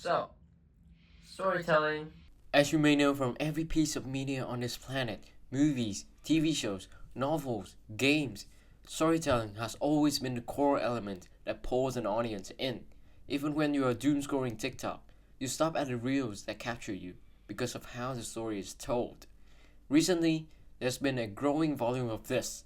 So, storytelling. As you may know from every piece of media on this planet, movies, TV shows, novels, games, storytelling has always been the core element that pulls an audience in. Even when you are doom scrolling TikTok, you stop at the reels that capture you because of how the story is told. Recently, there's been a growing volume of this: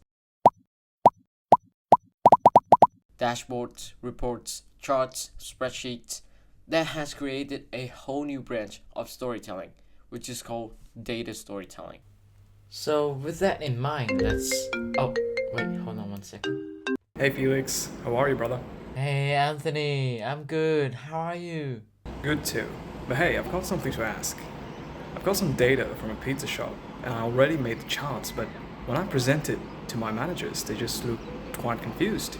dashboards, reports, charts, spreadsheets, that has created a whole new branch of storytelling, which is called data storytelling. So, with that in mind, let's. Oh, wait, hold on one second. Hey Felix, how are you, brother? Hey, Anthony, I'm good. How are you? Good too. But hey, I've got something to ask. I've got some data from a pizza shop, and I already made the charts, but when I present it to my managers, they just look quite confused.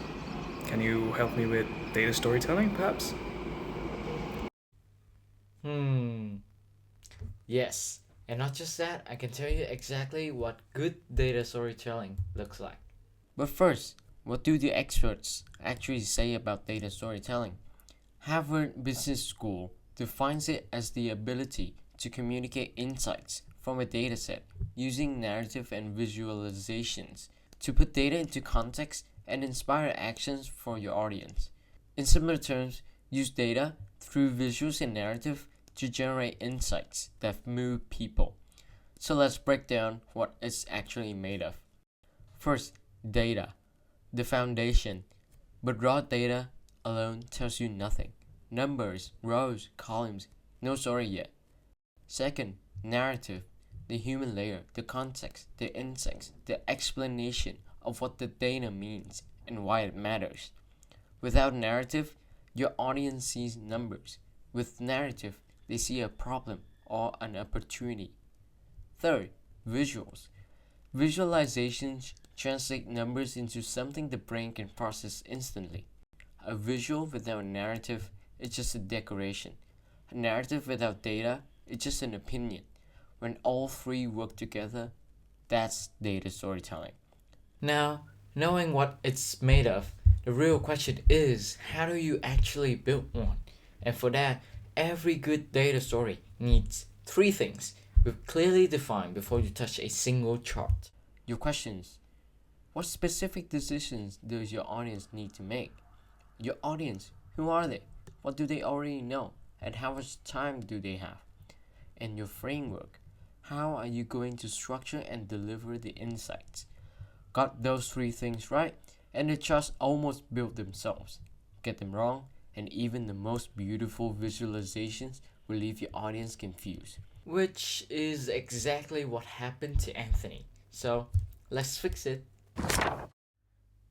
Can you help me with data storytelling, perhaps? Hmm, yes. And not just that, I can tell you exactly what good data storytelling looks like. But first, what do the experts actually say about data storytelling? Harvard Business School defines it as the ability to communicate insights from a dataset using narrative and visualizations to put data into context and inspire actions for your audience. In similar terms, use data through visuals and narrative to generate insights that move people. So let's break down what it's actually made of. First, data, the foundation. But raw data alone tells you nothing. Numbers, rows, columns, no story yet. Second, narrative, the human layer, the context, the insights, the explanation of what the data means and why it matters. Without narrative, your audience sees numbers. With narrative, they see a problem or an opportunity. Third, visuals. Visualizations translate numbers into something the brain can process instantly. A visual without a narrative is just a decoration. A narrative without data is just an opinion. When all three work together, that's data storytelling. Now, knowing what it's made of, the real question is, how do you actually build one? And for that, every good data story needs three things clearly defined before you touch a single chart. Your questions: what specific decisions does your audience need to make? Your audience, who are they? What do they already know? And how much time do they have? And your framework: how are you going to structure and deliver the insights? Got those three things right, and the charts almost build themselves. Get them wrong, and even the most beautiful visualizations will leave your audience confused. Which is exactly what happened to Anthony. So, let's fix it.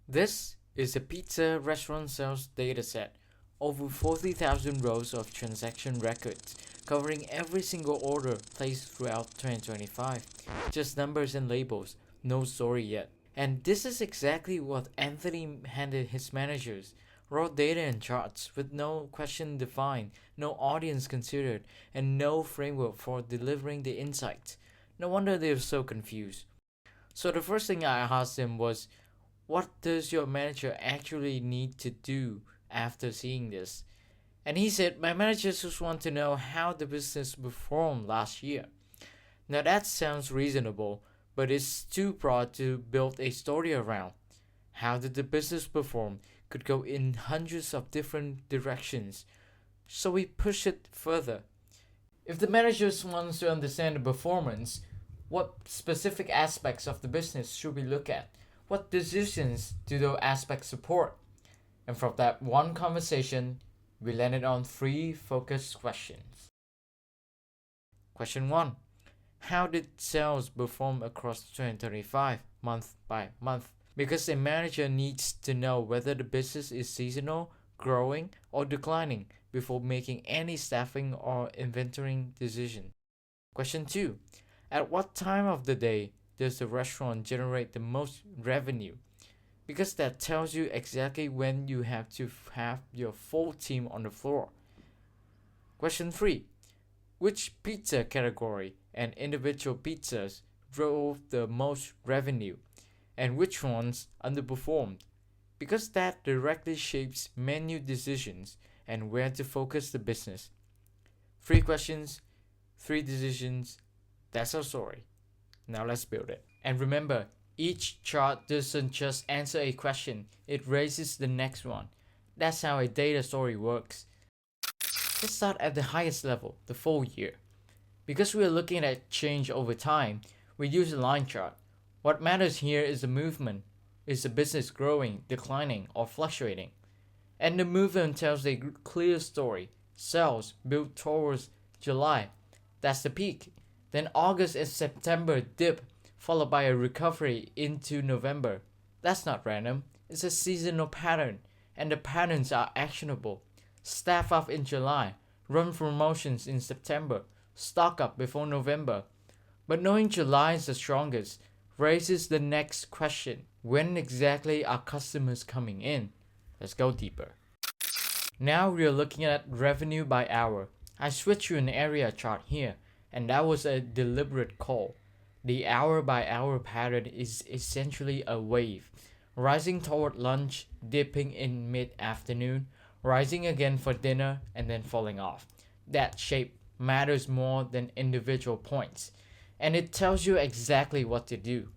This is a pizza restaurant sales dataset. Over 40,000 rows of transaction records covering every single order placed throughout 2025. Just numbers and labels, no story yet. And this is exactly what Anthony handed his managers: raw data and charts with no question defined, no audience considered, and no framework for delivering the insights. No wonder they were so confused. So the first thing I asked him was, what does your manager actually need to do after seeing this? And he said, my managers just want to know how the business performed last year. Now that sounds reasonable, but it's too broad to build a story around. How did the business perform could go in hundreds of different directions, so we push it further. If the managers wants to understand the performance, what specific aspects of the business should we look at? What decisions do those aspects support? And from that one conversation, we landed on three focused questions. Question 1: how did sales perform across 2025, month by month? Because a manager needs to know whether the business is seasonal, growing, or declining before making any staffing or inventorying decision. Question 2: at what time of the day does the restaurant generate the most revenue? Because that tells you exactly when you have to have your full team on the floor. Question 3: which pizza category and individual pizzas drove the most revenue, and which ones underperformed? Because that directly shapes menu decisions and where to focus the business. Three questions, three decisions. That's our story. Now let's build it. And remember, each chart doesn't just answer a question, it raises the next one. That's how a data story works. Let's start at the highest level, the full year. Because we are looking at change over time, we use a line chart. What matters here is the movement. Is the business growing, declining, or fluctuating? And the movement tells a clear story. Sales built towards July. That's the peak. Then August and September dip, followed by a recovery into November. That's not random. It's a seasonal pattern, and the patterns are actionable. Staff up in July, run promotions in September, stock up before November. But knowing July is the strongest raises the next question. When exactly are customers coming in? Let's go deeper. Now we are looking at revenue by hour. I switched to an area chart here, and that was a deliberate call. The hour by hour pattern is essentially a wave, rising toward lunch, dipping in mid afternoon, rising again for dinner, and then falling off. That shape matters more than individual points, and it tells you exactly what to do.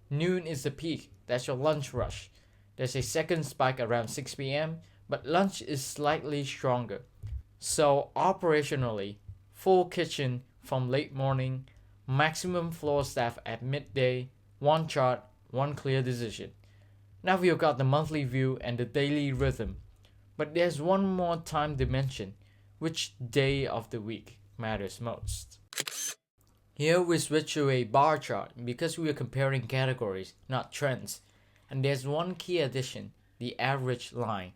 Noon is the peak, that's your lunch rush. There's a second spike around 6 p.m., but lunch is slightly stronger. So, operationally, full kitchen from late morning, maximum floor staff at midday, one chart, one clear decision. Now we've got the monthly view and the daily rhythm. But there's one more time dimension. Which day of the week matters most? Here we switch to a bar chart because we are comparing categories, not trends. And there's one key addition, the average line.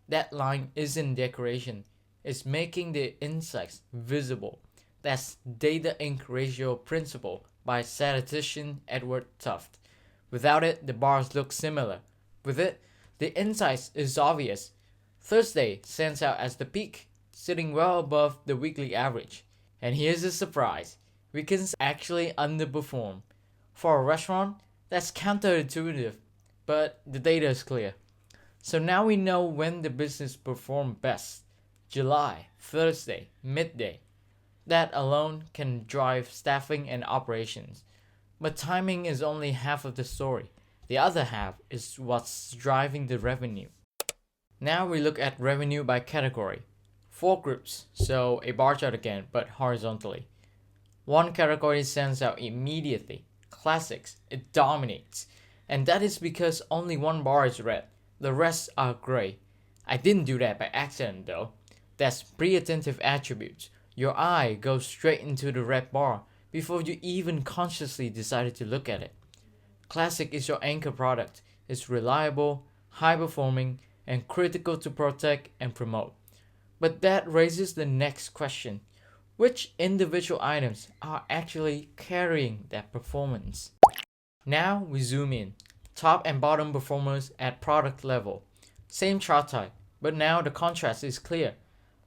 That line isn't decoration, it's making the insights visible. That's Data Inc. ratio principle by statistician Edward Tufte. Without it, the bars look similar. With it, the insights is obvious. Thursday stands out as the peak, sitting well above the weekly average. And here's the surprise. Weekends actually underperform. For a restaurant, that's counterintuitive, but the data is clear. So now we know when the business performed best. July, Thursday, midday. That alone can drive staffing and operations. But timing is only half of the story. The other half is what's driving the revenue. Now we look at revenue by category. 4 groups, so a bar chart again, but horizontally. One category stands out immediately. Classics. It dominates. And that is because only one bar is red. The rest are gray. I didn't do that by accident though. That's pre-attentive attributes. Your eye goes straight into the red bar before you even consciously decided to look at it. Classic is your anchor product. It's reliable, high performing, and critical to protect and promote. But that raises the next question. Which individual items are actually carrying that performance? Now we zoom in. Top and bottom performers at product level. Same chart type, but now the contrast is clear.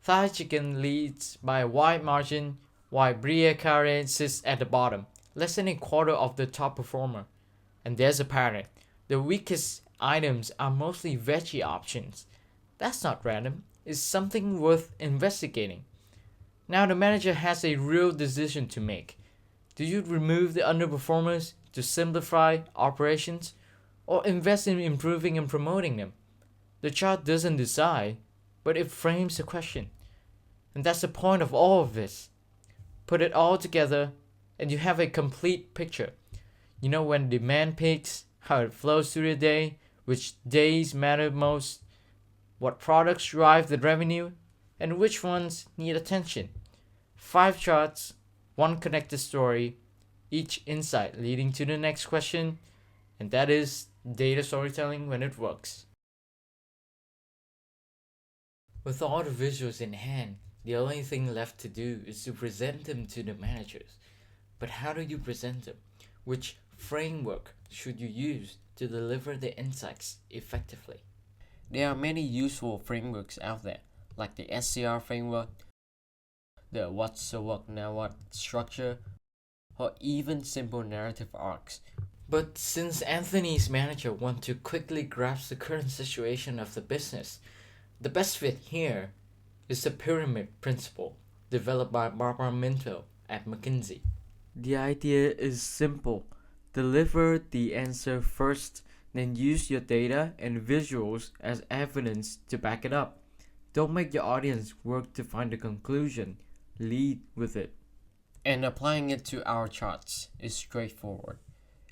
Thai chicken leads by a wide margin, while Brie Carré sits at the bottom, less than a quarter of the top performer. And there's a pattern. The weakest items are mostly veggie options. That's not random, it's something worth investigating. Now the manager has a real decision to make. Do you remove the underperformers to simplify operations, or invest in improving and promoting them? The chart doesn't decide, but it frames the question. And that's the point of all of this. Put it all together, and you have a complete picture. You know when demand peaks, how it flows through the day, which days matter most, what products drive the revenue, and which ones need attention. 5 charts, one connected story, each insight leading to the next question, and that is data storytelling when it works. With all the visuals in hand, the only thing left to do is to present them to the managers. But how do you present them? Which framework should you use to deliver the insights effectively? There are many useful frameworks out there, like the SCR framework, the what's so what now what structure, or even simple narrative arcs. But since Anthony's manager want to quickly grasp the current situation of the business, the best fit here is the pyramid principle. developed by Barbara Minto at McKinsey. The idea is simple. Deliver the answer first, then use your data and visuals as evidence to back it up. Don't make your audience work to find a conclusion. Lead with it. And applying it to our charts is straightforward.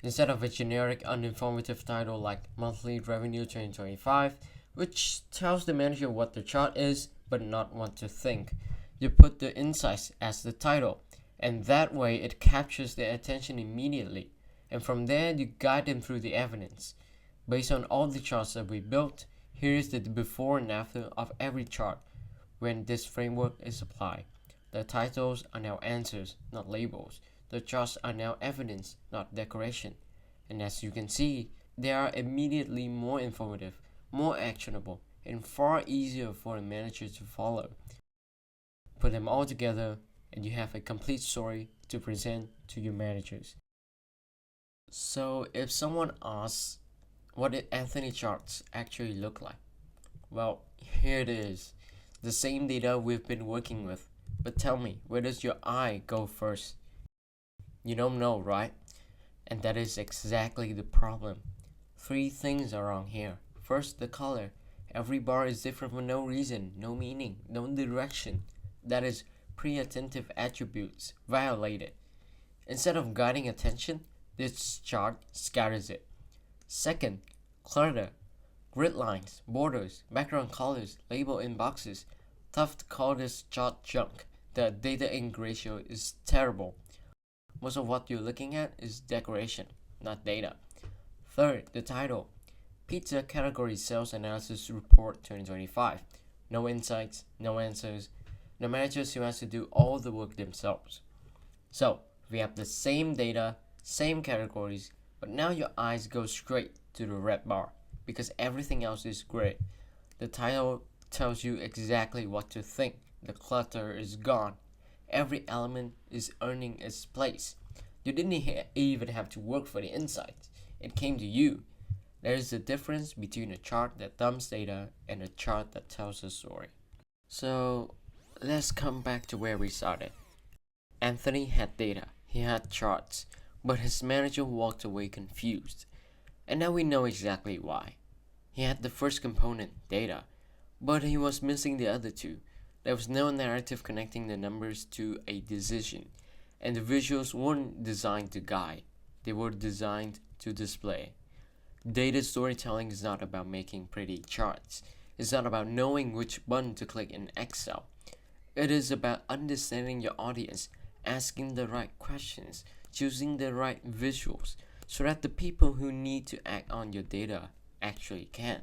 Instead of a generic, uninformative title like Monthly Revenue 2025, which tells the manager what the chart is but not what to think, you put the insights as the title, and that way it captures their attention immediately. And from there, you guide them through the evidence. Based on all the charts that we built, here is the before and after of every chart when this framework is applied. The titles are now answers, not labels. The charts are now evidence, not decoration. And as you can see, they are immediately more informative, more actionable, and far easier for a manager to follow. Put them all together, and you have a complete story to present to your managers. So, if someone asks, what did Anthony charts actually look like? Well, here it is. The same data we've been working with. But tell me, where does your eye go first? You don't know, right? And that is exactly the problem. Three things are wrong here. First, the color. Every bar is different for no reason, no meaning, no direction. That is pre-attentive attributes violated. Instead of guiding attention, this chart scatters it. Second, clutter. Grid lines, borders, background colors, label in boxes. Tough to call this chart junk. The data ink ratio is terrible. Most of what you're looking at is decoration, not data. Third, the title. Pizza Category Sales Analysis Report 2025. No insights, no answers. The managers who has to do all the work themselves. So, we have the same data, same categories, but now your eyes go straight to the red bar because everything else is gray. The title tells you exactly what to think. The clutter is gone. Every element is earning its place. You didn't even have to work for the insights. It came to you. There is a difference between a chart that dumps data and a chart that tells a story. So, let's come back to where we started. Anthony had data. He had charts. But his manager walked away confused. And now we know exactly why. He had the first component, data, but he was missing the other two. There was no narrative connecting the numbers to a decision, and the visuals weren't designed to guide, they were designed to display. Data storytelling is not about making pretty charts. It's not about knowing which button to click in Excel. It is about understanding your audience, asking the right questions, choosing the right visuals, so that the people who need to act on your data actually can.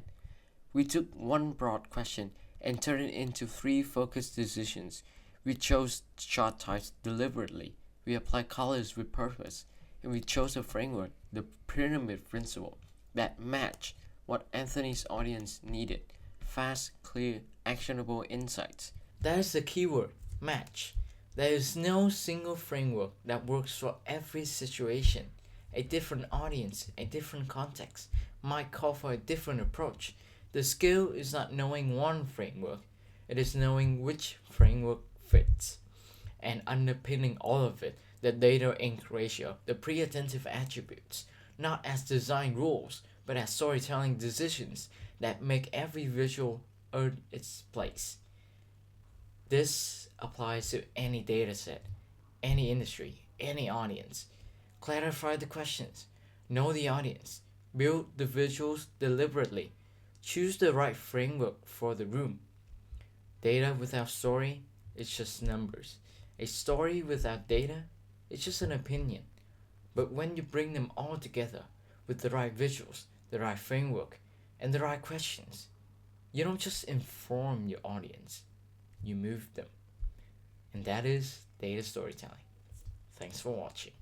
We took one broad question and turned it into three focused decisions. We chose chart types deliberately. We applied colors with purpose. And we chose a framework, the pyramid principle, that matched what Anthony's audience needed. Fast, clear, actionable insights. That is the keyword, match. There is no single framework that works for every situation. A different audience, a different context might call for a different approach. The skill is not knowing one framework, it is knowing which framework fits. And underpinning all of it, the data ink ratio, the pre-attentive attributes, not as design rules, but as storytelling decisions that make every visual earn its place. This applies to any dataset, any industry, any audience. Clarify the questions, know the audience, build the visuals deliberately, choose the right framework for the room. Data without story is just numbers. A story without data is just an opinion. But when you bring them all together with the right visuals, the right framework, and the right questions, you don't just inform your audience, you move them. And that is data storytelling. Thanks for watching.